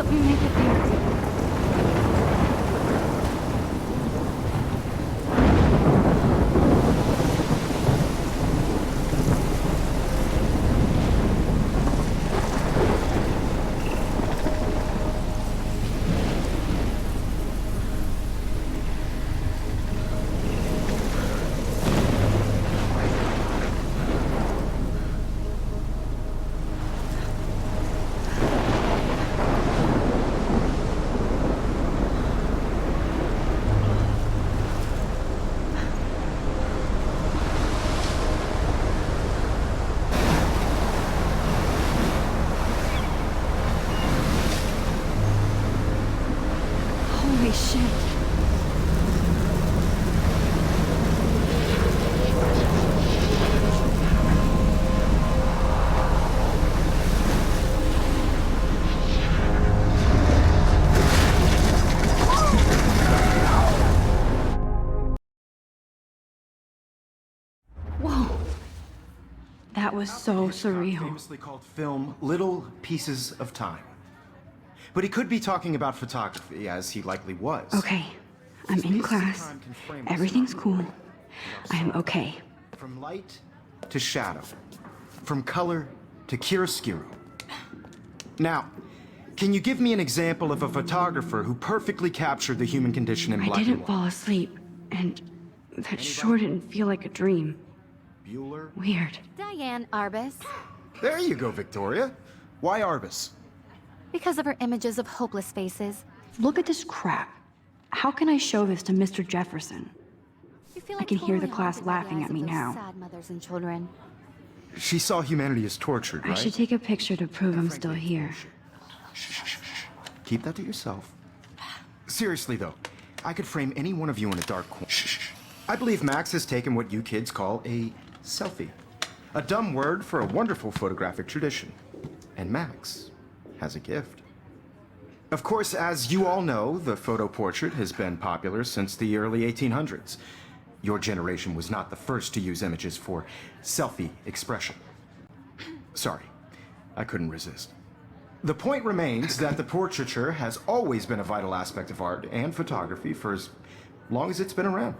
help me make it there. Holy shit. Whoa. That was so surreal. Famously called film Little Pieces of Time. But he could be talking about photography, as he likely was. Okay, I'm in class. Everything's cool. I am okay. From light to shadow. From color to chiaroscuro. Now, can you give me an example of a photographer who perfectly captured the human condition in black and white? I didn't fall asleep, and that sure didn't feel like a dream. Bueller? Weird. Diane Arbus. There you go, Victoria. Why Arbus? Because of her images of hopeless faces. Look at this crap. How can I show this to Mr. Jefferson? You feel I like can hear the totally class haunted by the laughing eyes at of me those now. Sad mothers and children. She saw humanity as tortured, I right? should take a picture to prove I'm still here. Shh. Keep that to yourself. Seriously, though, I could frame any one of you in a dark corner. Shh. I believe Max has taken what you kids call a selfie. A dumb word for a wonderful photographic tradition. And Max has a gift. Of course, as you all know, the photo portrait has been popular since the early 1800s. Your generation was not the first to use images for selfie expression. Sorry, I couldn't resist. The point remains that the portraiture has always been a vital aspect of art and photography for as long as it's been around.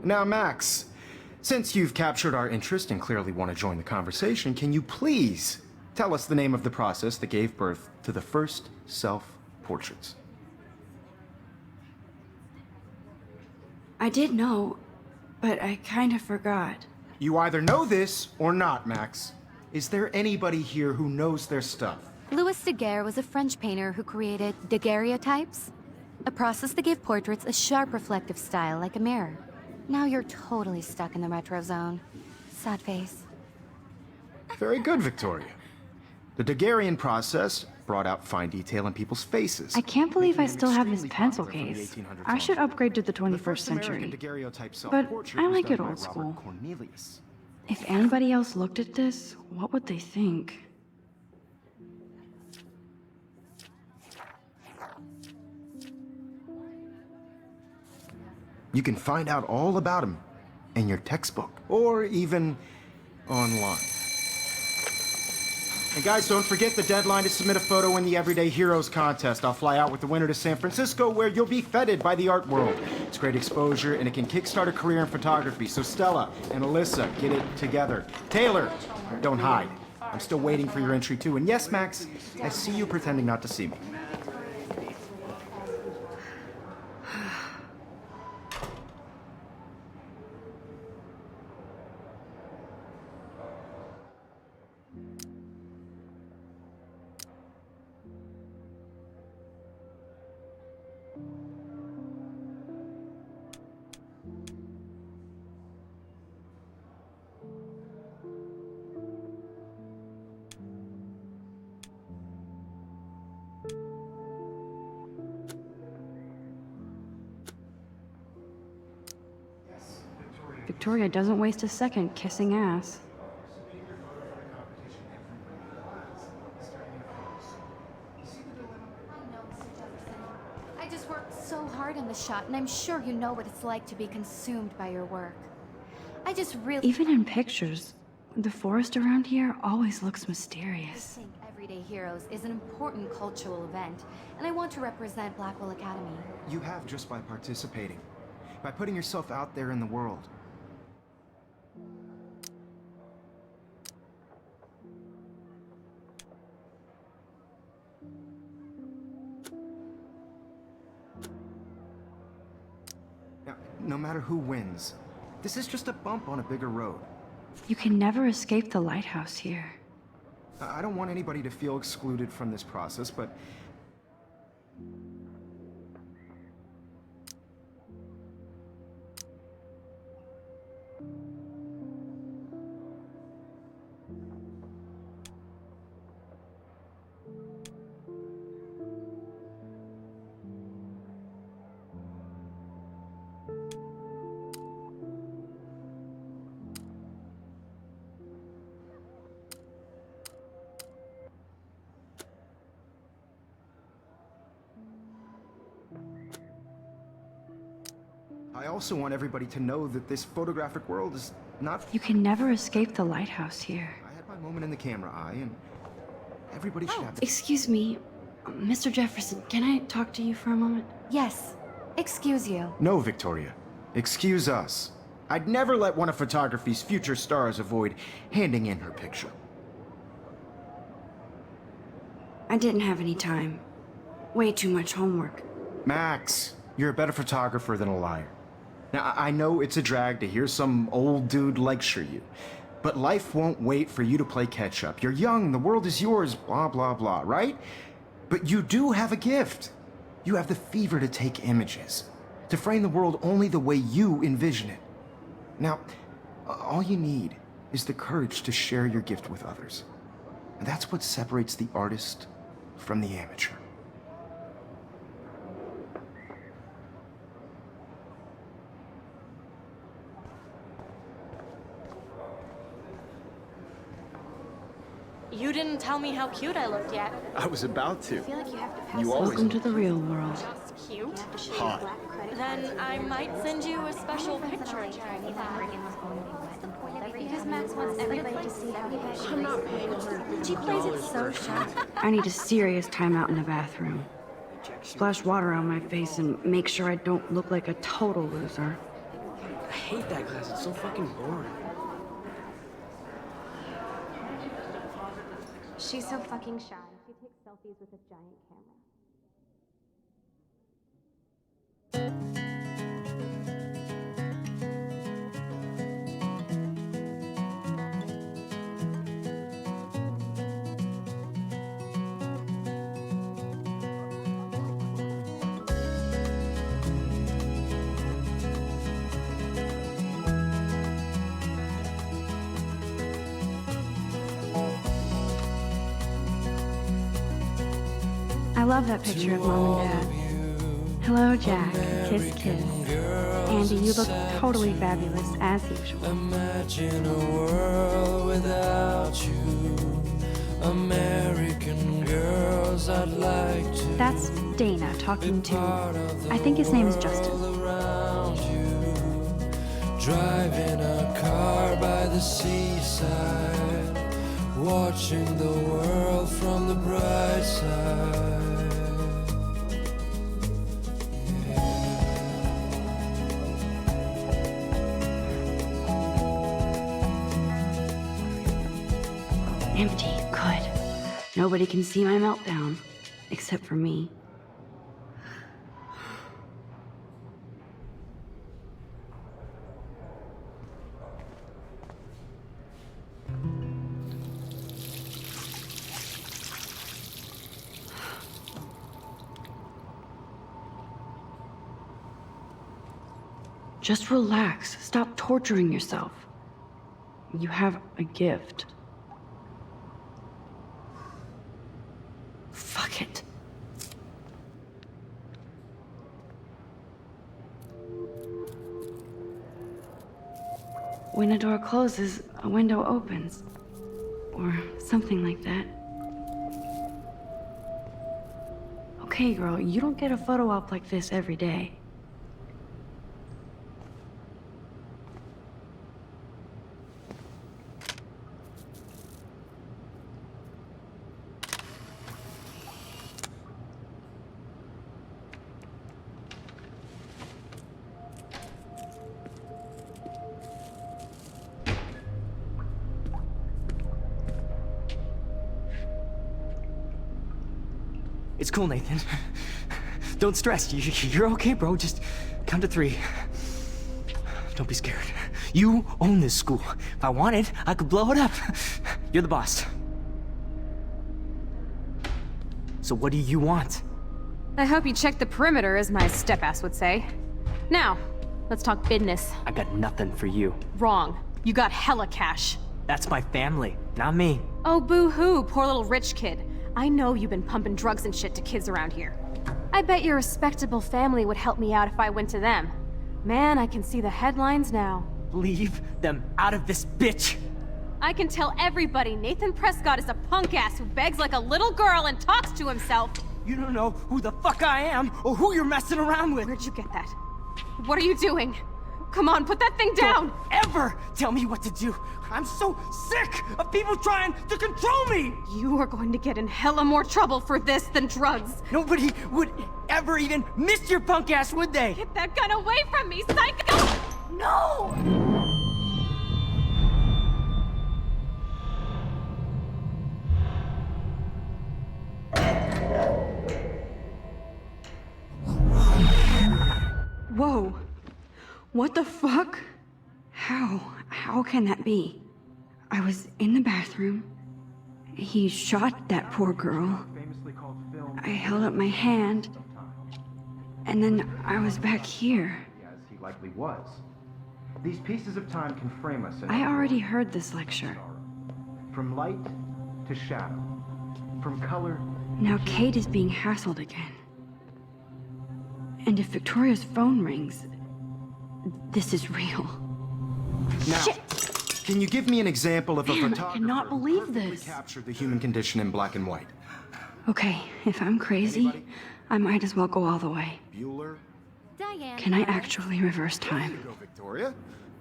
Now, Max, since you've captured our interest and clearly want to join the conversation, can you please tell us the name of the process that gave birth to the first self-portraits? I did know, but I kind of forgot. You either know this or not, Max. Is there anybody here who knows their stuff? Louis Daguerre was a French painter who created daguerreotypes, a process that gave portraits a sharp reflective style like a mirror. Now you're totally stuck in the retro zone. Sad face. Very good, Victoria. The Daguerrean process brought out fine detail in people's faces. I can't believe I making them still have this extremely pencil popular from the case. 1800s I should on. upgrade to the The 21st first American century. daguerreotype But self-portrait I was like done it by old Robert school. Cornelius. If anybody else looked at this, what would they think? You can find out all about him in your textbook, or even online. And guys, don't forget the deadline to submit a photo in the Everyday Heroes contest. I'll fly out with the winner to San Francisco, where you'll be feted by the art world. It's great exposure, and it can kickstart a career in photography. So Stella and Alyssa, get it together. Taylor, don't hide. I'm still waiting for your entry too. And yes, Max, I see you pretending not to see me. Victoria doesn't waste a second kissing ass. I just worked so hard on the shot, and I'm sure you know what it's like to be consumed by your work. I just really Even in pictures, the forest around here always looks mysterious. think every Everyday Heroes is an important cultural event, and I want to represent Blackwell Academy. You have just by participating, by putting yourself out there in the world. Now, no matter who wins, this is just a bump on a bigger road. You can never escape the lighthouse here. I don't want anybody to feel excluded from this process, but I also want everybody to know that this photographic world is not... You can never escape the lighthouse here. I had my moment in the camera eye, and everybody should have... Excuse me, Mr. Jefferson, can I talk to you for a moment? Yes. Excuse you. No, Victoria. Excuse us. I'd never let one of photography's future stars avoid handing in her picture. I didn't have any time. Way too much homework. Max, you're a better photographer than a liar. Now, I know it's a drag to hear some old dude lecture you, but life won't wait for you to play catch-up. You're young, the world is yours, blah, blah, blah, right? But you do have a gift. You have the fever to take images, to frame the world only the way you envision it. Now, all you need is the courage to share your gift with others. And that's what separates the artist from the amateur. You didn't tell me how cute I looked yet. I was about to. I feel like you have to pass. You always... Welcome to the real world. Just cute. Hot. Then I might send you a special picture. Because Max wants everybody to see how he I'm not paying her. She plays it so sharp. I need a serious timeout in the bathroom. Splash water on my face and make sure I don't look like a total loser. I hate that class. It's so fucking boring. She's so fucking shy. She takes selfies with a giant camera. I love that picture of Mom and Dad. Hello, Jack. Kiss, kiss. Andy, you look totally fabulous, as usual. Imagine a world without you. American girls, I'd like to. That's Dana talking to... I think his name is Justin. Around you. Driving a car by the seaside. Watching the world from the bright side. Empty. Good. Nobody can see my meltdown. Except for me. Just relax. Stop torturing yourself. You have a gift. Fuck it. When a door closes, a window opens. Or something like that. Okay, girl, you don't get a photo op like this every day. It's cool, Nathan. Don't stress. You're okay, bro. Just count to 3. Don't be scared. You own this school. If I wanted, I could blow it up. You're the boss. So what do you want? I hope you checked the perimeter, as my step-ass would say. Now, let's talk business. I got nothing for you. Wrong. You got hella cash. That's my family, not me. Oh, boo-hoo, poor little rich kid. I know you've been pumping drugs and shit to kids around here. I bet your respectable family would help me out if I went to them. Man, I can see the headlines now. Leave them out of this bitch! I can tell everybody Nathan Prescott is a punk ass who begs like a little girl and talks to himself. You don't know who the fuck I am or who you're messing around with. Where'd you get that? What are you doing? Come on, put that thing down! Don't ever tell me what to do. I'm so sick of people trying to control me! You are going to get in hella more trouble for this than drugs. Nobody would ever even miss your punk ass, would they? Get that gun away from me, psycho! No! Whoa. What the fuck? How can that be? I was in the bathroom. He shot that poor girl. I held up my hand. And then I was back here. As he likely was. These pieces of time can frame us in I already heard this lecture. from light to shadow, from color. Now Kate is being hassled again. And if Victoria's phone rings, this is real. Now, can you give me an example of a Man, I photographer cannot who believe perfectly this. captured the human condition in black and white? Okay, if I'm crazy, Anybody? I might as well go all the way. Bueller? Diane. Can I actually reverse There time? you go, Victoria.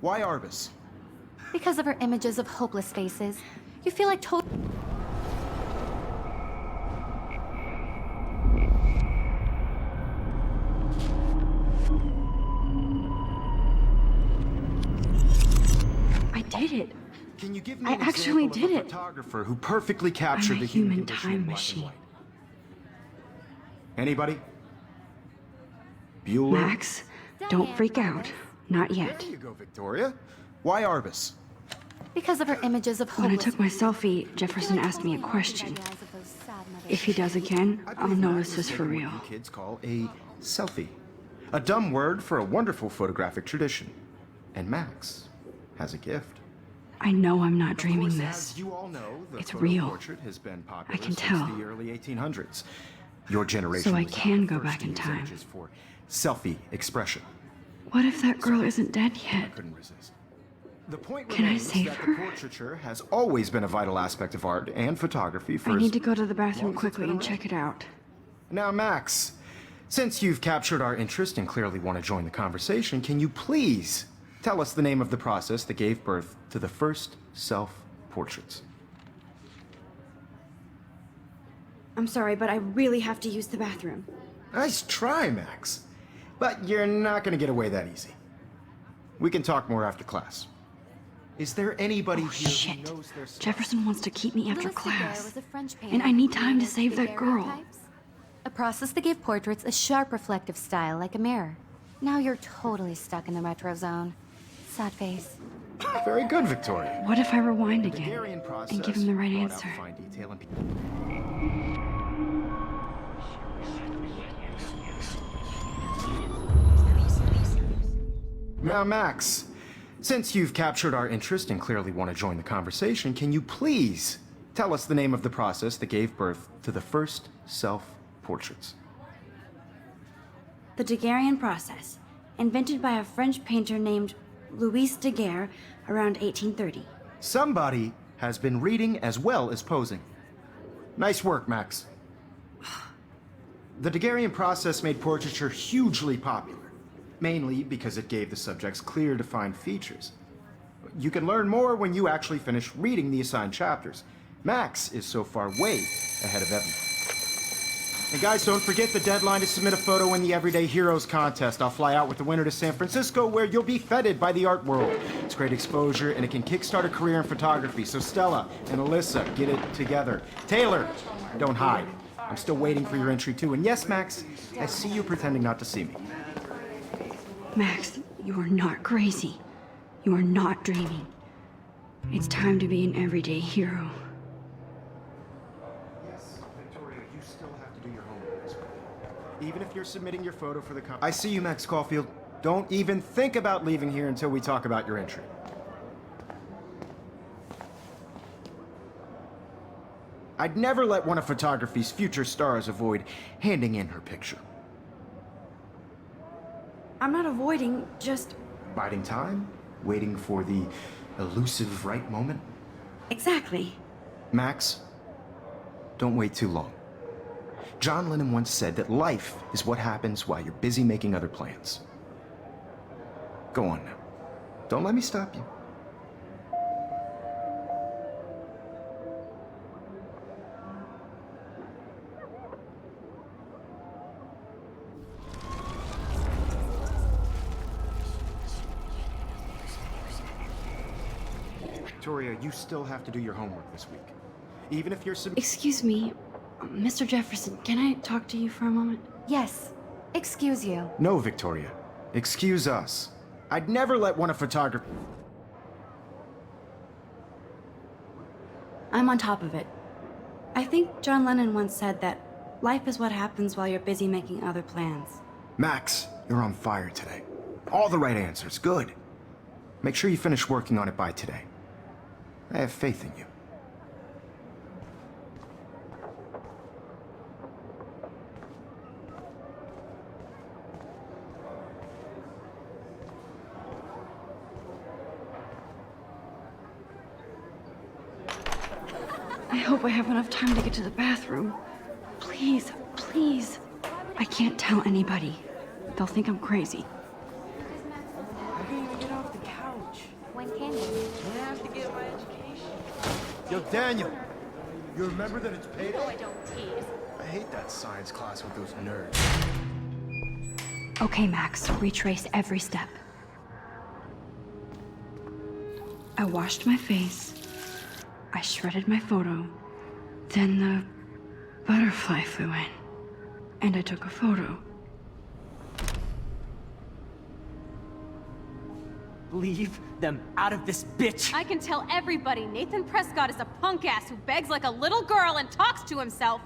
Why Arbus? Because of her images of hopeless faces, you feel like total. I did it. Can you give me I an actually example did of a it. photographer who perfectly captured I'm a the human human condition time in black and machine. white? Anybody? Bueller? Max, don't freak out. Not yet. There you go, Victoria. Why Arbus? Because of her images of When I hopeless. took my selfie, Jefferson asked me a question. If he does again, I I'll believe know Max this is is for taking real. what you kids call a selfie. A dumb word for a wonderful photographic tradition. And Max has a gift. I know I'm not Of dreaming course, this. as you all know, the It's photo real. portrait has been popular I can since tell. the early 1800s. Your generation So I was can the go first back to in use time. images for selfie expression. What if that girl isn't dead I yet? couldn't resist. The point Can I remains save that her? the portraiture has always been a vital aspect of art and photography for I as need to go to the long bathroom as it's quickly been and around. check it out. Now, Max, since you've captured our interest and clearly want to join the conversation, can you please tell us the name of the process that gave birth to the first self-portraits? I'm sorry, but I really have to use the bathroom. Nice try, Max. But you're not going to get away that easy. We can talk more after class. Is there anybody Oh, here shit. who knows their stuff? Jefferson wants to keep me after Louis Daguerre class. was a French painter And I need who time to created save that girl. daguerreotypes, a process that gave portraits a sharp reflective style like a mirror. Now you're totally stuck in the retro zone. Sad face. Very good, Victoria. What if I rewind The again Daguerrean process and give him the right brought out answer? fine detail and Now, Max, since you've captured our interest and clearly want to join the conversation, can you please tell us the name of the process that gave birth to the first self-portraits? The Daguerrean process, invented by a French painter named Louis Daguerre around 1830. Somebody has been reading as well as posing. Nice work, Max. The Daguerrean process made portraiture hugely popular, mainly because it gave the subjects clear, defined features. You can learn more when you actually finish reading the assigned chapters. Max is so far way ahead of everyone. And guys, don't forget the deadline to submit a photo in the Everyday Heroes contest. I'll fly out with the winner to San Francisco, where you'll be feted by the art world. It's great exposure, and it can kickstart a career in photography. So Stella and Alyssa, get it together. Taylor, don't hide. I'm still waiting for your entry too. And yes, Max, I see you pretending not to see me. Max, you are not crazy. You are not dreaming. It's time to be an everyday hero. Yes, Victoria, you still have to do your homework this week. Even if you're submitting your photo for the I see you, Max Caulfield. Don't even think about leaving here until we talk about your entry. I'd never let one of photography's future stars avoid handing in her picture. I'm not avoiding, just... Biding time? Waiting for the elusive right moment? Exactly. Max, don't wait too long. John Lennon once said that life is what happens while you're busy making other plans. Go on now. Don't let me stop you. Victoria, you still have to do your homework this week. Even if you're Excuse me, Mr. Jefferson, can I talk to you for a moment? Yes. Excuse you. No, Victoria. Excuse us. I'd never let one of photography... I'm on top of it. I think John Lennon once said that life is what happens while you're busy making other plans. Max, you're on fire today. All the right answers. Good. Make sure you finish working on it by today. I have faith in you. I hope I have enough time to get to the bathroom. Please, please. I can't tell anybody. They'll think I'm crazy. I can't even get off the couch. When can you? I have to get my education. Yo, Daniel. You remember that it's payday? I don't tease. I hate that science class with those nerds. Okay, Max, retrace every step. I washed my face. I shredded my photo. Then the butterfly flew in. And I took a photo. Leave them out of this bitch. I can tell everybody Nathan Prescott is a punk ass who begs like a little girl and talks to himself.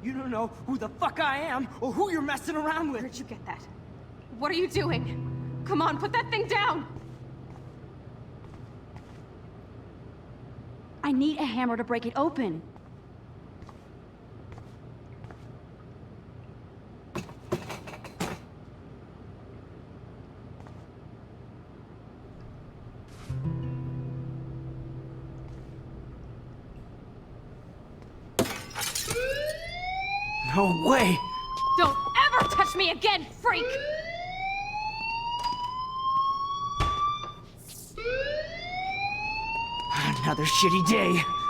You don't know who the fuck I am or who you're messing around with. Where'd you get that? What are you doing? Come on, put that thing down! I need a hammer to break it open. No way! Don't ever touch me again, freak! Another shitty day.